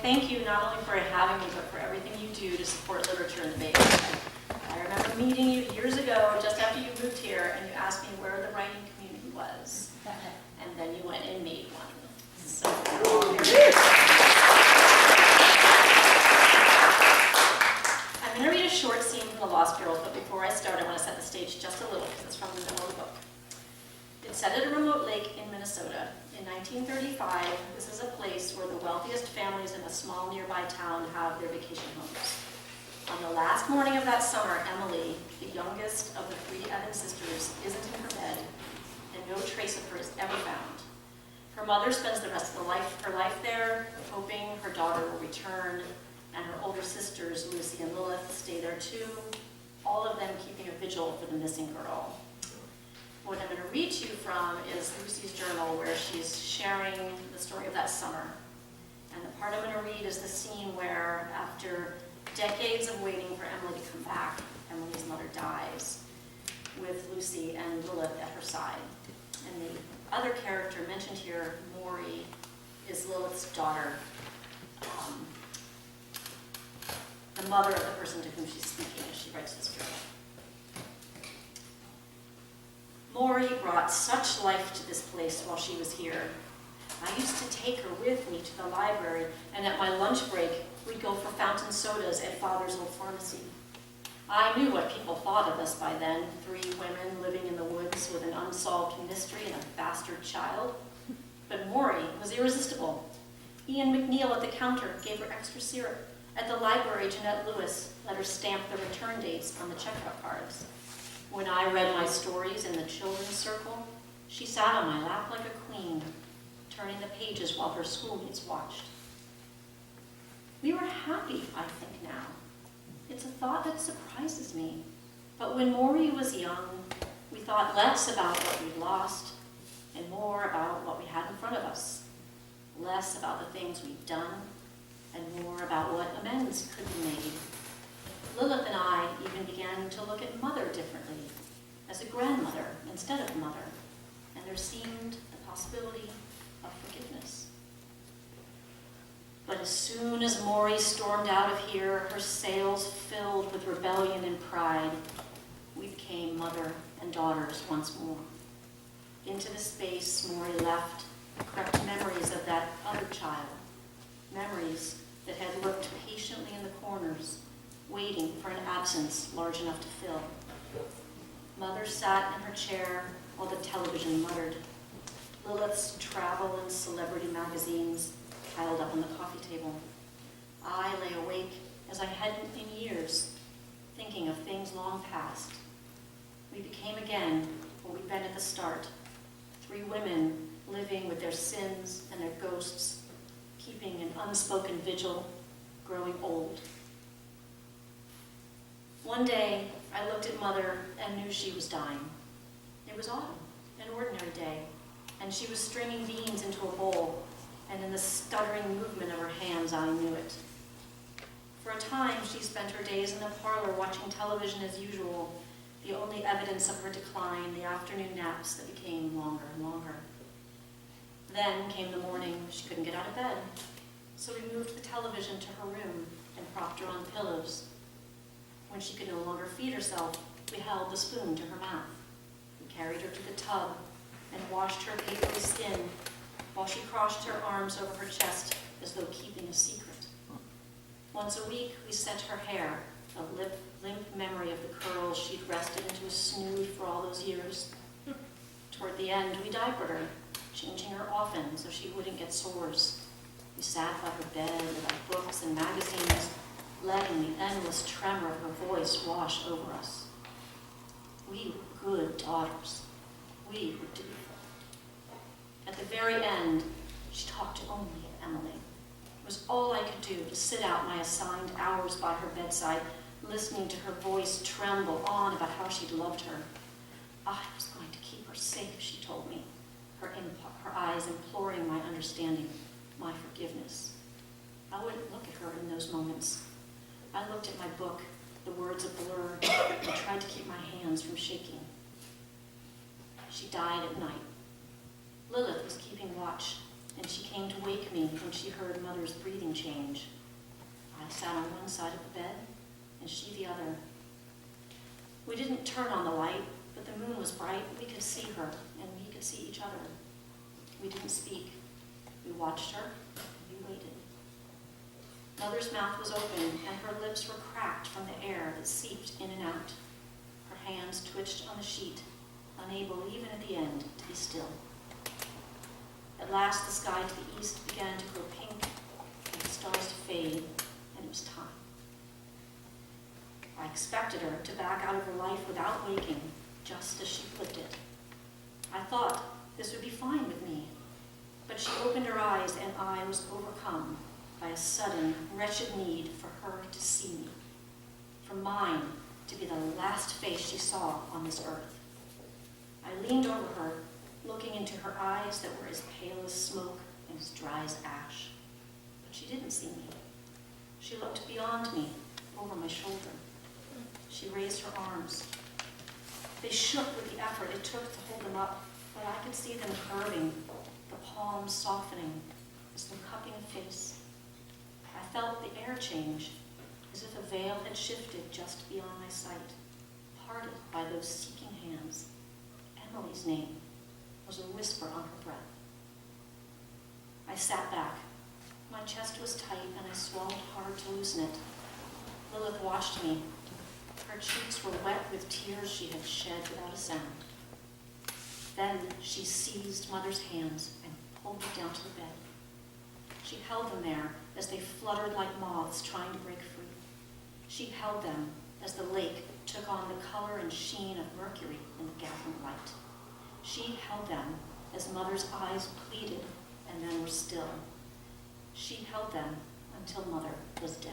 thank you not only for having me, but for everything you do to support literature in the Bay Area. I remember meeting you years ago, just after you moved here, and you asked me where the writing community was. And then you went and made one. So, I'm going to read a short scene from The Lost Girls, but before I start, I want to set the stage just a little, because it's from the middle of the book. It's set at a remote lake in Minnesota. In 1935, this is a place where the wealthiest families in a small nearby town have their vacation homes. On the last morning of that summer, Emily, the youngest of the three Evans sisters, isn't in her bed, and no trace of her is ever found. Her mother spends the rest of her life there, hoping her daughter will return, and her older sisters, Lucy and Lilith, stay there too, all of them keeping a vigil for the missing girl. What I'm going to read to you from is Lucy's journal, where she's sharing the story of that summer. And the part I'm going to read is the scene where, after decades of waiting for Emily to come back, Emily's mother dies, with Lucy and Lilith at her side. And the other character mentioned here, Maury, is Lilith's daughter, the mother of the person to whom she's speaking as she writes this journal. Maury brought such life to this place while she was here. I used to take her with me to the library, and at my lunch break, we'd go for fountain sodas at Father's old pharmacy. I knew what people thought of us by then, three women living in the woods with an unsolved mystery and a bastard child. But Maury was irresistible. Ian McNeil at the counter gave her extra syrup. At the library, Jeanette Lewis let her stamp the return dates on the checkout cards. When I read my stories in the children's circle, she sat on my lap like a queen, turning the pages while her schoolmates watched. We were happy, I think now. It's a thought that surprises me. But when Maury was young, we thought less about what we'd lost and more about what we had in front of us. Less about the things we'd done and more about what amends could be made. Lilith and I even began to look at mother differently, as a grandmother instead of mother, and there seemed the possibility of forgiveness. But as soon as Maury stormed out of here, her sails filled with rebellion and pride, we became mother and daughters once more. Into the space Maury left crept memories of that other child, memories that had lurked patiently in the corners, waiting for an absence large enough to fill. Mother sat in her chair while the television muttered. Lilith's travel and celebrity magazines piled up on the coffee table. I lay awake as I hadn't in years, thinking of things long past. We became again what we'd been at the start, three women living with their sins and their ghosts, keeping an unspoken vigil, growing old. One day, I looked at Mother and knew she was dying. It was autumn, an ordinary day, and she was stringing beans into a bowl, and in the stuttering movement of her hands, I knew it. For a time, she spent her days in the parlor watching television as usual, the only evidence of her decline, the afternoon naps that became longer and longer. Then came the morning she couldn't get out of bed, so we moved the television to her room and propped her on the pillows. When she could no longer feed herself, we held the spoon to her mouth. We carried her to the tub and washed her papery skin while she crossed her arms over her chest as though keeping a secret. Once a week, we set her hair, a limp memory of the curls she'd rested into a snood for all those years. Toward the end, we diapered her, changing her often so she wouldn't get sores. We sat by her bed with our books and magazines, letting the endless tremor of her voice wash over us. We were good daughters. We were dutiful. At the very end, she talked only of Emily. It was all I could do to sit out my assigned hours by her bedside, listening to her voice tremble on about how she'd loved her. I was going to keep her safe, she told me, her eyes imploring my understanding, my forgiveness. I wouldn't look at her in those moments. I looked at my book, the words a blur, and tried to keep my hands from shaking. She died at night. Lilith was keeping watch, and she came to wake me when she heard Mother's breathing change. I sat on one side of the bed, and she the other. We didn't turn on the light, but the moon was bright. We could see her, and we could see each other. We didn't speak. We watched her, and we waited. Mother's mouth was open, and her lips were cracked from the air that seeped in and out. Her hands twitched on the sheet, unable even at the end to be still. At last the sky to the east began to grow pink, and the stars to fade, and it was time. I expected her to back out of her life without waking, just as she flipped it. I thought this would be fine with me, but she opened her eyes, and I was overcome by a sudden, wretched need for her to see me, for mine to be the last face she saw on this earth. I leaned over her, looking into her eyes that were as pale as smoke and as dry as ash. But she didn't see me. She looked beyond me, over my shoulder. She raised her arms. They shook with the effort it took to hold them up, but I could see them curving, the palms softening, as though cupping a face. I felt the air change, as if a veil had shifted just beyond my sight, parted by those seeking hands. Emily's name was a whisper on her breath. I sat back. My chest was tight, and I swallowed hard to loosen it. Lilith watched me. Her cheeks were wet with tears she had shed without a sound. Then she seized Mother's hands and pulled me down to the bed. She held them there as they fluttered like moths trying to break free. She held them as the lake took on the color and sheen of mercury in the gathering light. She held them as Mother's eyes pleaded and then were still. She held them until Mother was dead.